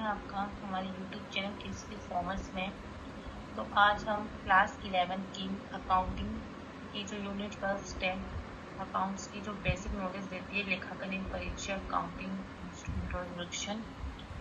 आपका हमारे YouTube channel KCP commerce में। तो आज हम क्लास 11 की अकाउंटिंग की जो यूनिट फर्स्ट है, अकाउंट्स की जो बेसिक नॉलेज देती है, लेखाकरण परिचय अकाउंटिंग इंट्रोडक्शन,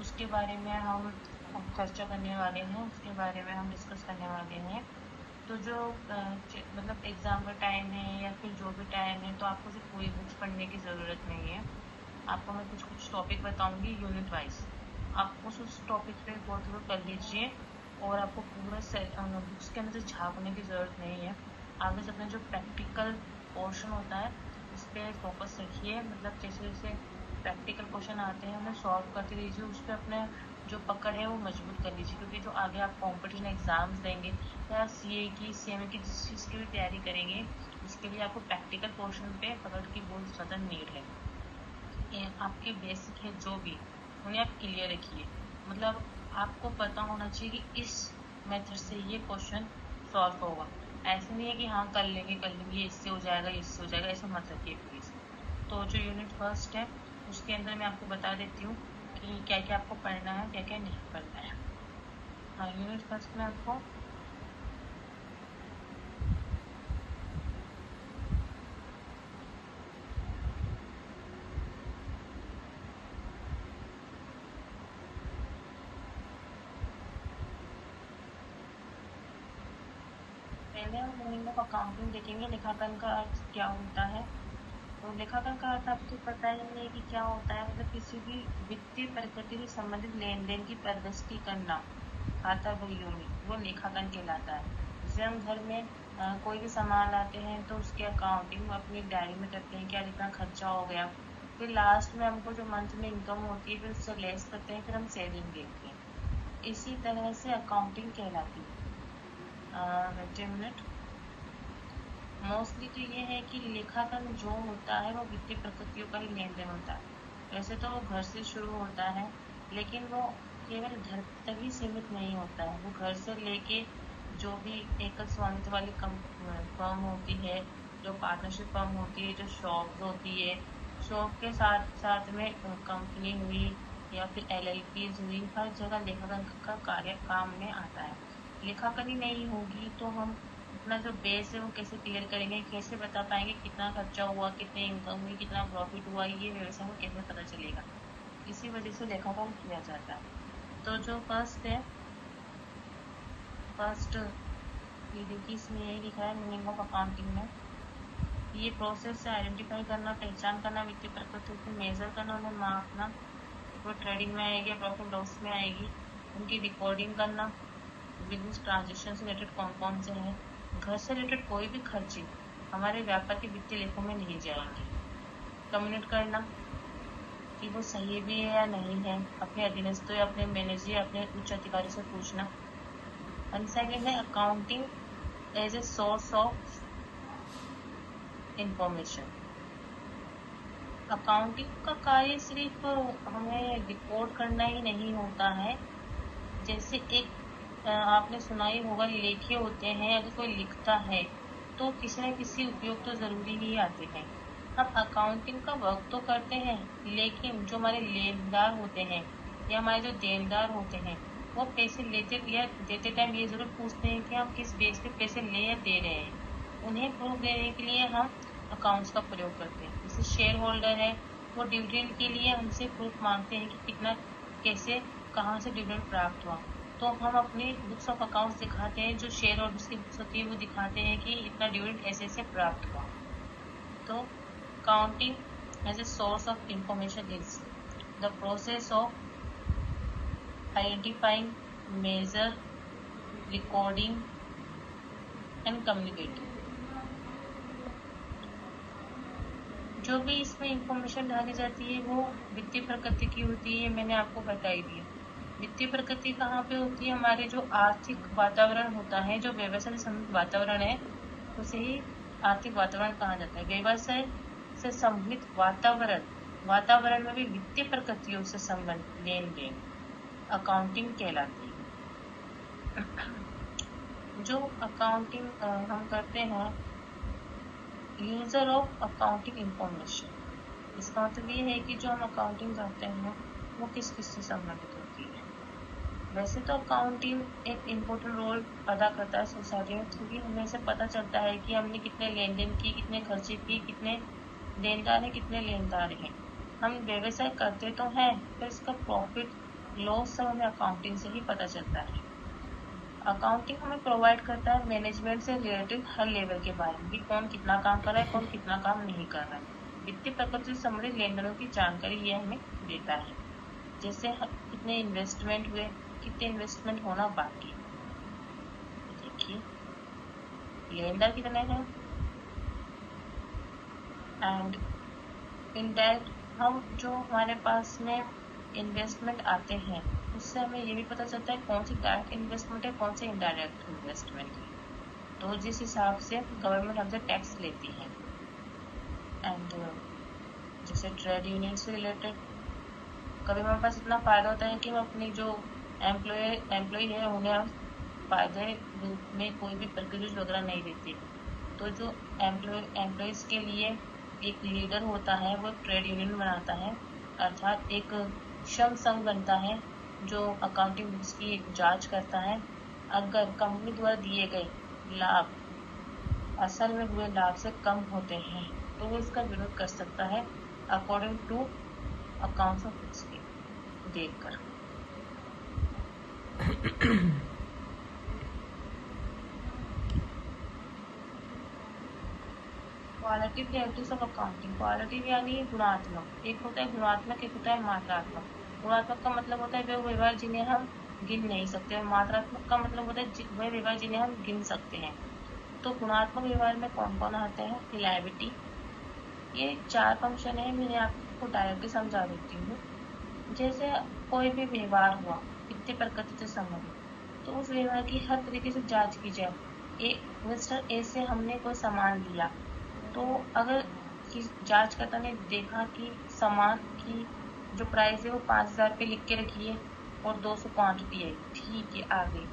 उसके बारे में हम चर्चा करने वाले हैं, उसके बारे में हम डिस्कस करने वाले हैं। तो जो मतलब एग्ज़ाम का टाइम है या फिर जो भी टाइम है, तो आपको सिर्फ पूरी बुक्स पढ़ने की ज़रूरत नहीं है। आपको मैं कुछ टॉपिक बताऊंगी यूनिट वाइज, आप उस टॉपिक पे गो थ्रू कर लीजिए और आपको पूरा बुक्स के अंदर झांकने की ज़रूरत नहीं है। आगे जब अपना जो प्रैक्टिकल पोर्शन होता है उस पर फोकस रखिए, मतलब जैसे जैसे प्रैक्टिकल क्वेश्चन आते हैं उन्हें सॉल्व करते रहिए, उस पर अपने जो पकड़ है वो मजबूत कर लीजिए, क्योंकि जो आगे आप कॉम्पिटिशन एग्जाम्स देंगे या सीए की सीएमए की जिस चीज़ की भी तैयारी करेंगे, उसके लिए आपको प्रैक्टिकल पोर्शन पे पकड़ की बहुत ज़्यादा नीड है। आपके बेसिक है जो भी, उन्हें आप क्लियर रखिए। मतलब आपको पता होना चाहिए कि इस मेथड से ये क्वेश्चन सॉल्व होगा। ऐसा नहीं है कि हाँ कर लेंगे इससे हो जाएगा इससे हो जाएगा, ऐसा मत रखिए प्लीज़। तो जो यूनिट फर्स्ट है उसके अंदर मैं आपको बता देती हूँ कि क्या क्या आपको पढ़ना है, क्या क्या नहीं पढ़ना है। हाँ, यूनिट फर्स्ट में आपको पहले हम मीनिंग ऑफ अकाउंटिंग देखेंगे, लेखांकन का अर्थ क्या होता है। तो लेखांकन का अर्थ आपको पता ही नहीं है कि क्या होता है, मतलब किसी भी वित्तीय प्रकृति से संबंधित लेन देन की प्रदर्शित करना, खाता बही यूनिट, वो लेखांकन कहलाता है। जैसे हम घर में कोई भी सामान लाते हैं तो उसकी अकाउंटिंग अपनी डायरी में करते हैं, क्या कितना खर्चा हो गया, फिर लास्ट में हमको जो मंथ में इनकम होती है फिर उससे लेस करते हैं, फिर हम सेविंग देखते हैं। इसी तरह से अकाउंटिंग कहलाती है। मिनट मोस्टली तो ये है कि लेखांकन जो होता है वो वित्तीय प्रकृतियों का ही लेन देन होता है। वैसे तो वो घर से शुरू होता है, लेकिन वो केवल घर तक ही सीमित नहीं होता है। वो घर से लेके जो भी एकल स्वामित्व वाली फर्म होती है, जो पार्टनरशिप फर्म होती है, जो शॉप होती है, शॉप के साथ साथ में कंपनी हुई या फिर LLPs हुई, हर जगह लेखांकन का कार्य काम में आता है। लेखांकन ही नहीं होगी तो हम अपना जो बेस है वो कैसे क्लियर करेंगे, कैसे बता पाएंगे कितना खर्चा हुआ, कितनी इनकम हुई, कितना प्रॉफिट हुआ, ये व्यवसाय को कैसे पता चलेगा। इसी वजह से लेखांकन किया जाता है। तो जो फर्स्ट है, फर्स्ट ये देखिए, इसमें यही लिखा है मीनिंग ऑफ अकाउंटिंग में, ये प्रोसेस है आइडेंटिफाई करना, पहचान करना, वित्तीय प्रकृति को मेजर करना, उन्हें मापना। वो ट्रेडिंग में आएगी, प्रॉफिट लॉस में आएगी, उनकी रिकॉर्डिंग करना, बिजनेस ट्रांजेक्शन से रिलेटेड कौन कौन से हैं, घर से रिलेटेड कोई भी खर्चे हमारे व्यापार के वित्तीय लेखों में नहीं जाएंगे। कम्युनिकेट करना कि वो सही भी है या नहीं है, अपने अधीनस्थों या अपने मैनेजर या अपने उच्च अधिकारी से पूछना। एंड सेकेंड है accounting as a source of information. Accounting का कार्य सिर्फ हमें रिपोर्ट करना ही नहीं होता है। जैसे एक आपने सुना ही होगा, लेखे होते हैं, अगर कोई लिखता है तो किसी न किसी उपयोग तो ज़रूरी ही आते हैं। हम अकाउंटिंग का वर्क तो करते हैं, लेकिन जो हमारे लेनदार होते हैं या हमारे जो देनदार होते हैं, वो पैसे लेते या देते टाइम ये ज़रूर पूछते हैं कि हम किस बेस पे पैसे ले या दे रहे हैं। उन्हें प्रूफ देने के लिए हम अकाउंट्स का प्रयोग करते हैं। जैसे शेयर होल्डर है, वो डिविडेंड के लिए हमसे प्रूफ मांगते हैं कि कितना, कैसे, कहाँ से डिविडेंड प्राप्त हुआ। तो हम अपनी बुक्स ऑफ अकाउंट्स दिखाते हैं, जो शेयर होल्डर्स की बुक्स होती है वो दिखाते हैं कि इतना डिविडेंड ऐसे ऐसे प्राप्त हुआ। तो accounting as a source of information is the process of identifying, measure, recording and communicating. जो भी इसमें इंफॉर्मेशन डाली जाती है वो वित्तीय प्रकृति की होती है, मैंने आपको बताई दी। वित्तीय प्रकृति कहाँ पे होती है, हमारे जो आर्थिक वातावरण होता है, जो व्यवसाय से संबंधित वातावरण है, उसे ही आर्थिक वातावरण कहा जाता है। व्यवसाय से संबंधित वातावरण में भी वित्तीय प्रकृतियों से संबंधित लेन देन अकाउंटिंग कहलाती है। जो अकाउंटिंग हम करते हैं, यूजर ऑफ अकाउंटिंग इंफॉर्मेशन, इसका मतलब ये है कि जो हम अकाउंटिंग करते हैं वो किस किस से संबंधित होती है। वैसे तो अकाउंटिंग एक इम्पोर्टेंट रोल अदा करता है सोसाइटी में, क्योंकि हमें इसे पता चलता है कि हमने कितने लेन देन किए, कितने खर्चे किए, कितने देनदार हैं, कितने लेनदार हैं। हम व्यवसाय करते तो हैं, पर इसका प्रॉफिट लॉस सब हमें अकाउंटिंग से ही पता चलता है। अकाउंटिंग हमें प्रोवाइड करता है मैनेजमेंट से रिलेटेड हर लेवल के बारे में कि कौन कितना काम कर रहा है, कौन कितना काम नहीं कर रहा है। वित्तीय प्रकृति से संबंधित लेन देनों की जानकारी ये हमें देता है, जैसे कितने इन्वेस्टमेंट हुए, कितने इन्वेस्टमेंट होना बाकी। देखिए लेनदार कितने हैं एंड इनडायरेक्ट हम जो हमारे पास में इन्वेस्टमेंट आते हैं उससे हमें ये भी पता चलता है कौन सी डायरेक्ट इन्वेस्टमेंट है, कौन से इनडायरेक्ट इन्वेस्टमेंट है। तो जिस हिसाब से गवर्नमेंट हमसे टैक्स लेती है। एंड जैसे ट्रेड यूनियन से रिलेटेड कभी हमारे पास इतना फ़ायदा होता है कि हम अपनी जो एम्प्लॉय है उन्हें हम फायदे में कोई भी पैकेजेज वगैरह नहीं देते। तो जो एम्प्लॉयज़ के लिए एक लीडर होता है वो ट्रेड यूनियन बनाता है, अर्थात एक श्रम संघ बनता है जो अकाउंटिंग बुक्स की जांच करता है। अगर कंपनी द्वारा दिए गए लाभ असल में हुए लाभ से कम होते हैं तो वो इसका विरोध कर सकता है according to accounts of books के देखकर। Qualitative realities of accounting. Qualitative यानी गुणात्मक, एक होता है गुणात्मक, एक होता है मात्रात्मक। गुणात्मक का मतलब होता है वे व्यवहार जिन्हें हम गिन नहीं सकते, और मात्रात्मक का मतलब होता है वह व्यवहार जिन्हें हम गिन सकते हैं। तो गुणात्मक व्यवहार में कौन कौन आते हैं? रिलायबिलिटी, ये 4 फंक्शन है, मैं आपको डायरेक्टली समझा देती हूँ। जैसे कोई भी व्यवहार हुआ वित्तीय प्रकृति से संबंधित, तो उस व्यवहार की हर तरीके से जांच की जाए। मिस्टर ए से हमने कोई सामान लिया, तो अगर जांच करता ने देखा कि सामान की जो प्राइस है वो 5,000 रुपये लिख के रखी है और 200 क्वांटिटी है, ठीक है आगे,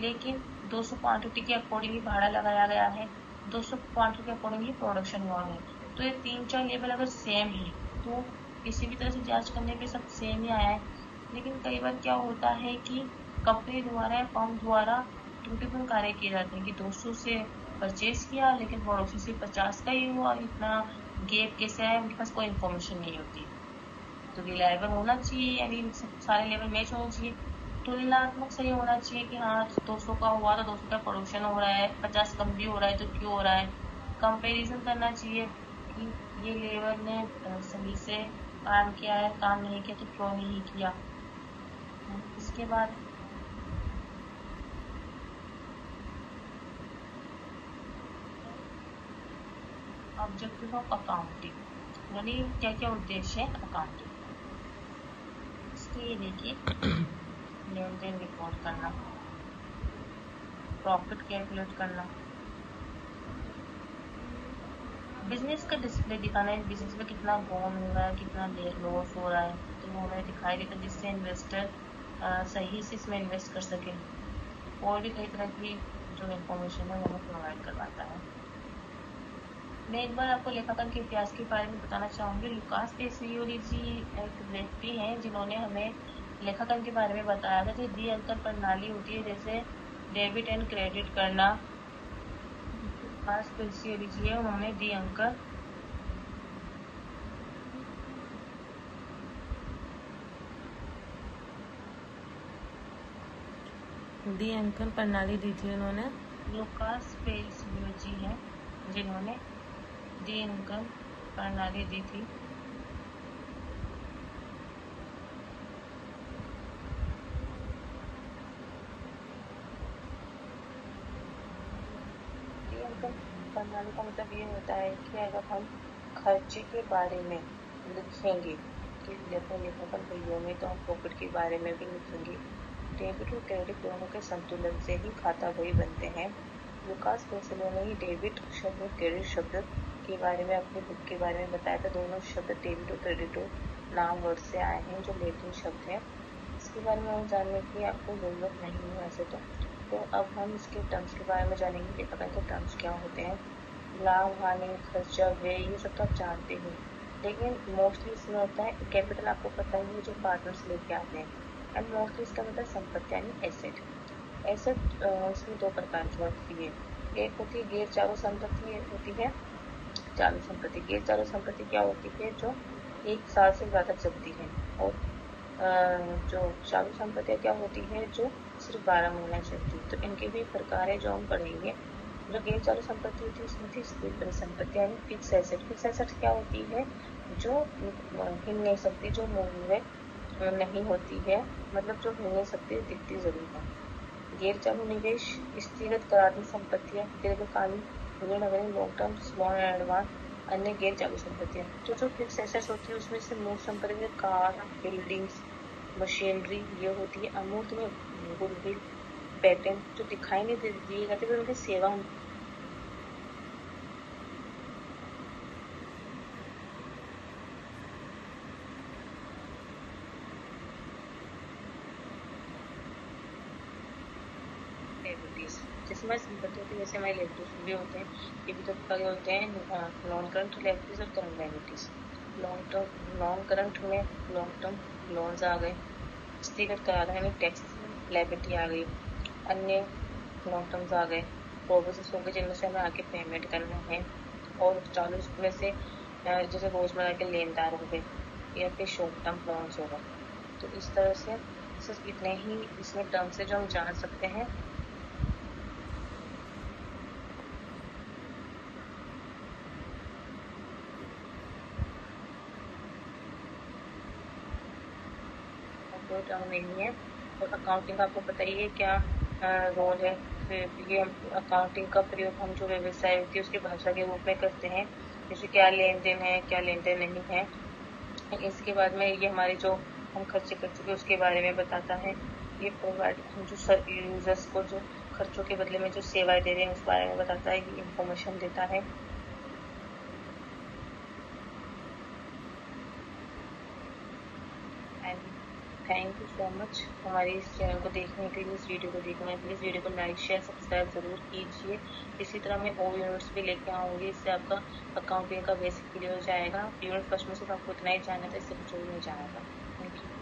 लेकिन 200 क्वांटिटी के अकॉर्डिंग ही भाड़ा लगाया गया है, 200 क्वांटिटी के अकॉर्डिंग ही प्रोडक्शन हुआ है। तो ये 3-4 लेवल अगर सेम है तो किसी भी तरह से जांच करने पे सब सेम ही आया है। लेकिन कई बार क्या होता है कि कंपनी द्वारा या फर्म द्वारा त्रुटिपूर्ण कार्य किए जाते हैं कि 200 से परचेज किया लेकिन पड़ोसी से 50 का ही हुआ, इतना गैप कैसे आया, उनके पास कोई इन्फॉर्मेशन नहीं होती। तो रिलायबल होना चाहिए, यानी सारे लेवल मैच होना चाहिए। तुलनात्मक सही होना चाहिए कि हाँ 200 का हुआ तो 200 का प्रोडक्शन हो रहा है, 50 कम भी हो रहा है तो क्यों हो रहा है। कंपैरिजन करना चाहिए कि ये लेबर ने सही से काम किया है, काम नहीं किया तो क्यों नहीं किया। इसके बाद ऑब्जेक्टिव ऑफ अकाउंटिंग, यानी क्या क्या उद्देश्य है अकाउंटिंग। इसके ये देखिए लेन देन रिपोर्ट करना, प्रॉफिट कैलकुलेट करना, बिजनेस का डिस्प्ले दिखाना है, बिजनेस में कितना गेन हो रहा है, कितना लॉस हो रहा है, तो वो हमें दिखाई देता है जिससे इन्वेस्टर सही से इसमें इन्वेस्ट कर सके। और भी कई तरह की जो इन्फॉर्मेशन है वो हमें प्रोवाइड करवाता है। मैं एक बार आपको लेखांकन के इतिहास के बारे में बताना चाहूँगी। लुकास पेसियोली जी एक व्यक्ति हैं जिन्होंने हमें लेखांकन के बारे में बताया था। जो डी अंकन प्रणाली होती है, जैसे डेबिट एंड क्रेडिट करना, लुकास पेसियोली जी है, उन्होंने डी अंकन प्रणाली दी थी उन्होंने। लुकास पेसियोली जी हैं जिन्होंने डी अंकन प्रणाली दी थी। डी अंकन प्रणाली का मतलब ये होता है कि अगर हम खर्चे के बारे में लिखेंगे कि जैसे लेखांकन बहियों में, तो हम प्रॉफिट के बारे में भी लिखेंगे। डेबिट और क्रेडिट दोनों के संतुलन से ही खाता बही बनते हैं। लुकास पेसियोली ने ही डेबिट शब्द और क्रेडिट शब्द के बारे में अपनी बुक के बारे में बताया था। दोनों शब्द डेबिट और क्रेडिट नाम वर्ड से आए हैं जो लैटिन शब्द हैं। इसके बारे में हम जानने की आपको ज़रूरत नहीं है वैसे तो अब हम इसके टर्म्स के बारे में जानेंगे। लेखांकन के टर्म्स क्या होते हैं। लाभ, हानि, खर्चा, व्यय, ये सब तो आप जानते हो। लेकिन मोस्टली इसमें होता है कैपिटल, आपको पता ही है जो पार्टनर्स लेके आते हैं, एंड मोस्टली इसका मतलब संपत्ति यानी एसेट। एसेट इसमें दो प्रकार की होती है, एक होती है गैर चालू संपत्ति, एक होती है चालू संपत्ति। गैर चालू संपत्ति क्या होती है, जो 1 साल से ज़्यादा चलती है, और जो चालू संपत्तियाँ क्या होती है, जो सिर्फ 12 महीना चलती है। तो इनके भी प्रकार है जो हम पढ़ेंगे। जो गैर चालू संपत्ति होती है उसमें होती है स्थिर परिसंपत्ति यानी फिक्स एसेट। फिक्स एसेट क्या होती है, जो हिल नहीं सकती, जो मूवमेंट नहीं होती है, मतलब जो हिल नहीं सकती, दिखती जरूर है। गैर चालू निवेश स्थगित कराधान संपत्तियां, दीर्घकालीन ऋण वगैरह, long term loan and advance, अन्य गैर चालू संपत्तियां। जो फिक्स एसेट्स होती है उसमें से मूल संपत्ति में कार, बिल्डिंग्स, मशीनरी ये होती है। अमूर्त में गुडविल, पेटेंट जो दिखाई नहीं दिए जाते पर उनकी सेवा लायबिलिटीज, जिसमें संपत्ति होती है, जैसे हमारे लायबिलिटीज भी होते हैं, ये भी तो कई होते हैं नॉन करंट लायबिलिटीज और current liabilities. Long term non current में लॉन्ग टर्म लोन्स आ गए, स्थगित कराधान में टैक्स लायबिलिटी आ गई, अन्य लॉन्ग टर्म्स आ गए, प्रोविजंस हो गए जिनमें से हमें आगे पेमेंट करना है, और चालू में से जैसे रोजमर्रा के लेनदार हो गए या फिर शॉर्ट टर्म लोन्स हो गए। तो इस तरह से सिर्फ इतने ही इसमें टर्म से जो हम जान सकते हैं। कोई टर्म नहीं है। और अकाउंटिंग का आपको पता ही है क्या रोल है। फिर ये अकाउंटिंग का प्रयोग हम जो व्यवसाय होती है उसकी भाषा के रूप में करते हैं, जैसे क्या लेन देन है, क्या लेन देन नहीं है। इसके बाद में ये हमारे जो हम खर्चे कर चुके उसके बारे में बताता है। ये प्रोवाइड हम जो यूजर्स को जो खर्चों के बदले में जो सेवाएं दे रहे हैं उस बारे में बताता है, ये इंफॉर्मेशन देता है। And thank you so much हमारे इस चैनल को देखने के लिए, इस वीडियो को देखने के लिए। इस वीडियो को लाइक शेयर सब्सक्राइब जरूर कीजिए। इसी तरह मैं और यूनिट्स भी लेके आऊँगी, इससे आपका अकाउंटिंग का बेसिक क्लियर हो जाएगा। यूनिट फर्स्ट में सिर्फ आपको इतना ही जानना था, इससे कुछ और नहीं जानना था। Thank you.